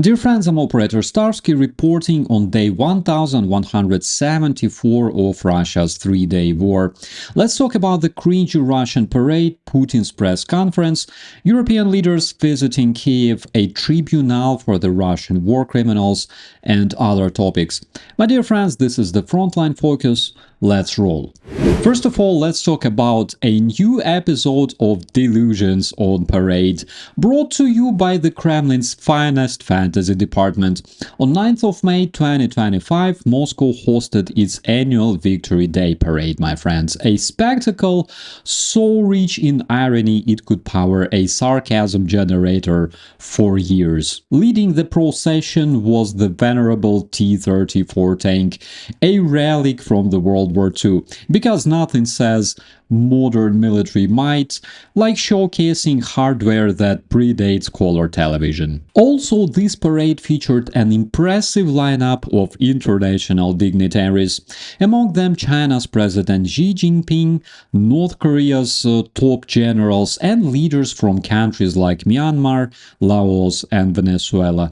Dear friends, I'm operator Starsky reporting on day 1174 of Russia's three-day war. Let's talk about the cringy Russian parade, Putin's press conference, European leaders visiting Kiev, a tribunal for the Russian war criminals, and other topics. My dear friends, this is the Frontline Focus. Let's roll. First of all, let's talk about a new episode of Delusions on Parade, brought to you by the Kremlin's finest fantasy department. On 9th of May 2025, Moscow hosted its annual Victory Day parade, my friends. A spectacle so rich in irony it could power a sarcasm generator for years. Leading the procession was the venerable T-34 tank, a relic from the World War II, because nothing says modern military might like showcasing hardware that predates color television. Also, this parade featured an impressive lineup of international dignitaries, among them China's President Xi Jinping, North Korea's top generals, and leaders from countries like Myanmar, Laos, and Venezuela.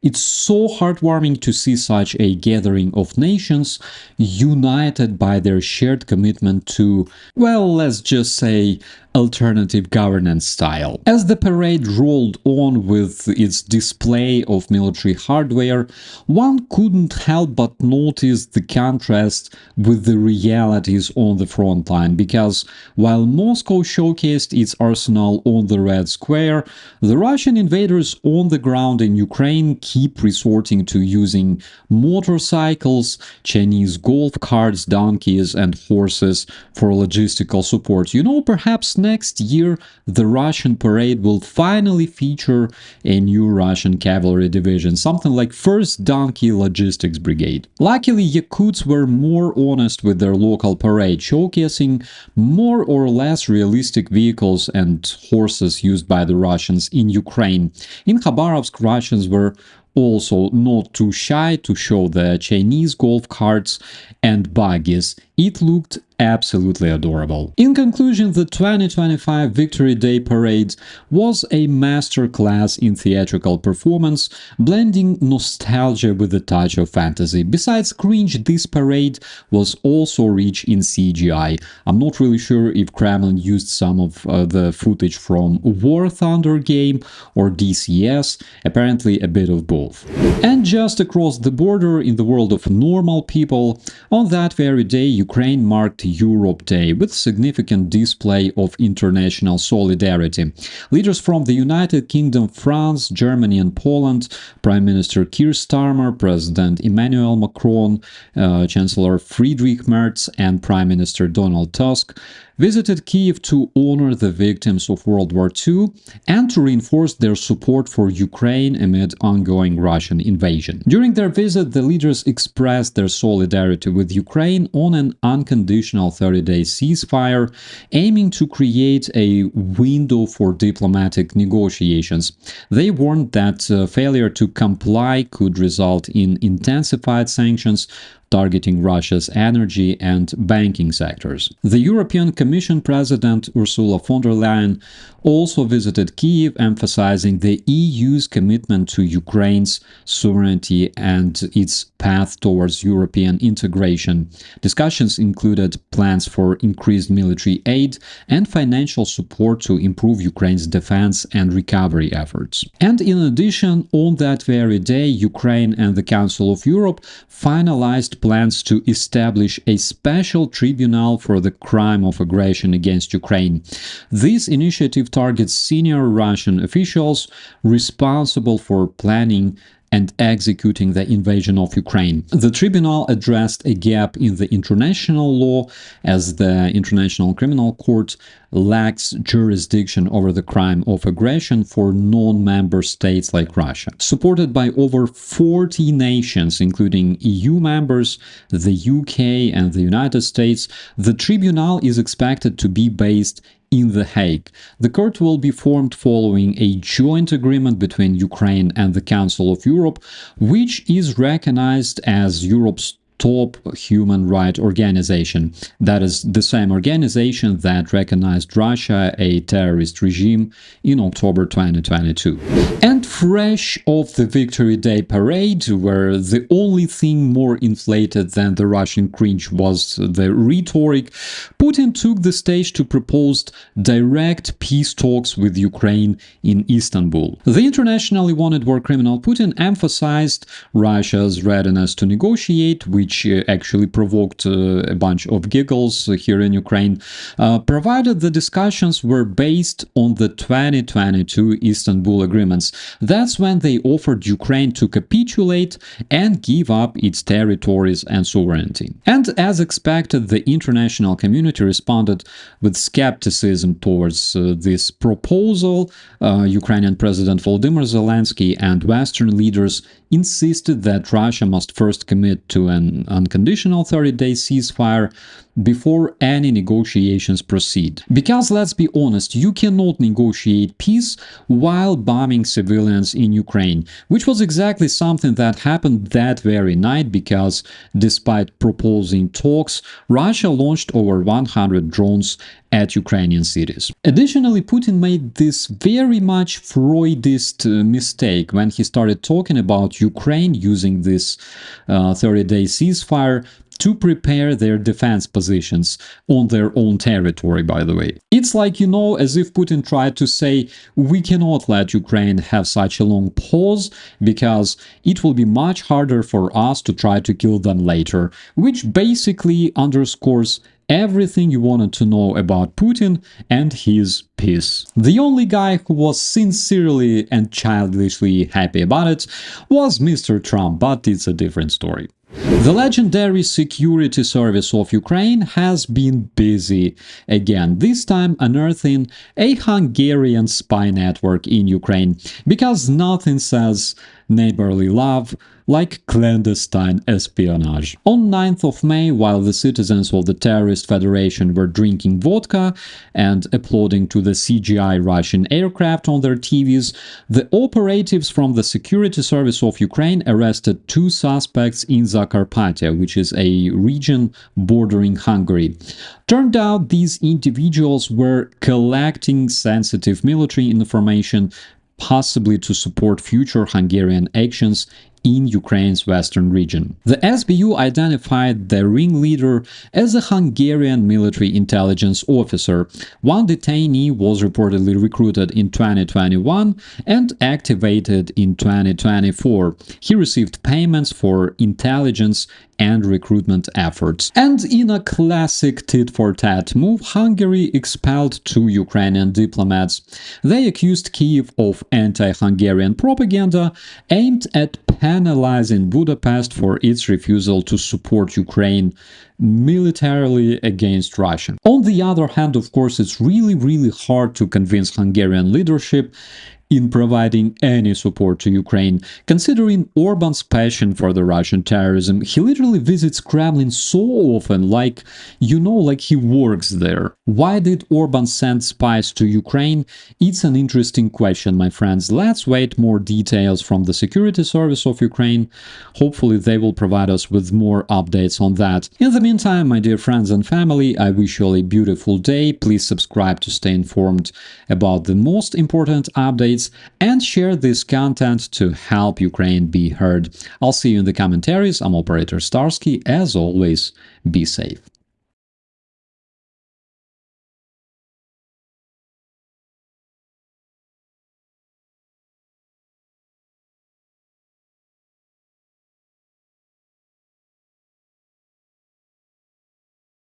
It's so heartwarming to see such a gathering of nations united by their shared commitment to, well, let's just say, alternative governance style. As the parade rolled on with its display of military hardware, one couldn't help but notice the contrast with the realities on the front line, because while Moscow showcased its arsenal on the Red Square, the Russian invaders on the ground in Ukraine keep resorting to using motorcycles, Chinese golf carts, donkeys, and horses for logistical support. You know, perhaps next year, the Russian parade will finally feature a new Russian cavalry division, something like 1st Donkey Logistics Brigade. Luckily, Yakuts were more honest with their local parade, showcasing more or less realistic vehicles and horses used by the Russians in Ukraine. In Khabarovsk, Russians were also not too shy to show the Chinese golf carts and buggies. It looked absolutely adorable. In conclusion, the 2025 Victory Day Parade was a masterclass in theatrical performance, blending nostalgia with a touch of fantasy. Besides cringe, this parade was also rich in CGI. I'm not really sure if Kremlin used some of the footage from War Thunder game or DCS, apparently a bit of both. And just across the border, in the world of normal people, on that very day, Ukraine marked Europe Day with significant display of international solidarity. Leaders from the United Kingdom, France, Germany, and Poland, Prime Minister Keir Starmer, President Emmanuel Macron, Chancellor Friedrich Merz, and Prime Minister Donald Tusk visited Kiev to honor the victims of World War II and to reinforce their support for Ukraine amid ongoing Russian invasion. During their visit, the leaders expressed their solidarity with Ukraine on an unconditional 30-day ceasefire, aiming to create a window for diplomatic negotiations. They warned that failure to comply could result in intensified sanctions targeting Russia's energy and banking sectors. The European Commission President Ursula von der Leyen also visited Kyiv, emphasizing the EU's commitment to Ukraine's sovereignty and its path towards European integration. Discussions included plans for increased military aid and financial support to improve Ukraine's defense and recovery efforts. And in addition, on that very day, Ukraine and the Council of Europe finalized plans to establish a special tribunal for the crime of aggression against Ukraine. This initiative targets senior Russian officials responsible for planning and executing the invasion of Ukraine. The tribunal addressed a gap in the international law, as the International Criminal Court lacks jurisdiction over the crime of aggression for non-member states like Russia. Supported by over 40 nations, including EU members, the UK, and the United States, the tribunal is expected to be based in The Hague. The court will be formed following a joint agreement between Ukraine and the Council of Europe, which is recognized as Europe's top human rights organization. That is the same organization that recognized Russia a terrorist regime in October 2022. And fresh off the Victory Day parade, where the only thing more inflated than the Russian cringe was the rhetoric, Putin took the stage to propose direct peace talks with Ukraine in Istanbul. The internationally wanted war criminal Putin emphasized Russia's readiness to negotiate, which actually provoked a bunch of giggles here in Ukraine, provided the discussions were based on the 2022 Istanbul agreements. That's when they offered Ukraine to capitulate and give up its territories and sovereignty. And as expected, the international community responded with skepticism towards this proposal. Ukrainian President Volodymyr Zelensky and Western leaders insisted that Russia must first commit to an unconditional 30-day ceasefire before any negotiations proceed. Because let's be honest, you cannot negotiate peace while bombing civilians in Ukraine, which was exactly something that happened that very night because, despite proposing talks, Russia launched over 100 drones at Ukrainian cities. Additionally, Putin made this very much Freudist mistake when he started talking about Ukraine using this 30-day ceasefire to prepare their defense positions on their own territory, by the way. It's like, as if Putin tried to say, we cannot let Ukraine have such a long pause because it will be much harder for us to try to kill them later, which basically underscores everything you wanted to know about Putin and his peace. The only guy who was sincerely and childishly happy about it was Mr. Trump, but it's a different story. The legendary security service of Ukraine has been busy again, this time unearthing a Hungarian spy network in Ukraine, because nothing says neighborly love like clandestine espionage. On 9th of May, while the citizens of the terrorist federation were drinking vodka and applauding to the CGI Russian aircraft on their TVs, the operatives from the Security Service of Ukraine arrested 2 suspects in Zakarpattia, which is a region bordering Hungary. Turned out these individuals were collecting sensitive military information, possibly to support future Hungarian actions in Ukraine's western region. The SBU identified the ringleader as a Hungarian military intelligence officer. One detainee was reportedly recruited in 2021 and activated in 2024. He received payments for intelligence and recruitment efforts. And in a classic tit-for-tat move, Hungary expelled 2 Ukrainian diplomats. They accused Kyiv of anti-Hungarian propaganda aimed at penalizing Budapest for its refusal to support Ukraine militarily against Russia. On the other hand, of course, it's really hard to convince Hungarian leadership in providing any support to Ukraine, considering Orban's passion for the Russian terrorism. He literally visits Kremlin so often, like he works there. Why did Orban send spies to Ukraine? It's an interesting question, my friends. Let's wait more details from the Security Service of Ukraine. Hopefully they will provide us with more updates on that. In the meantime, my dear friends and family, I wish you all a beautiful day. Please subscribe to stay informed about the most important updates and share this content to help Ukraine be heard. I'll see you in the commentaries. I'm operator Starsky. As always, be safe.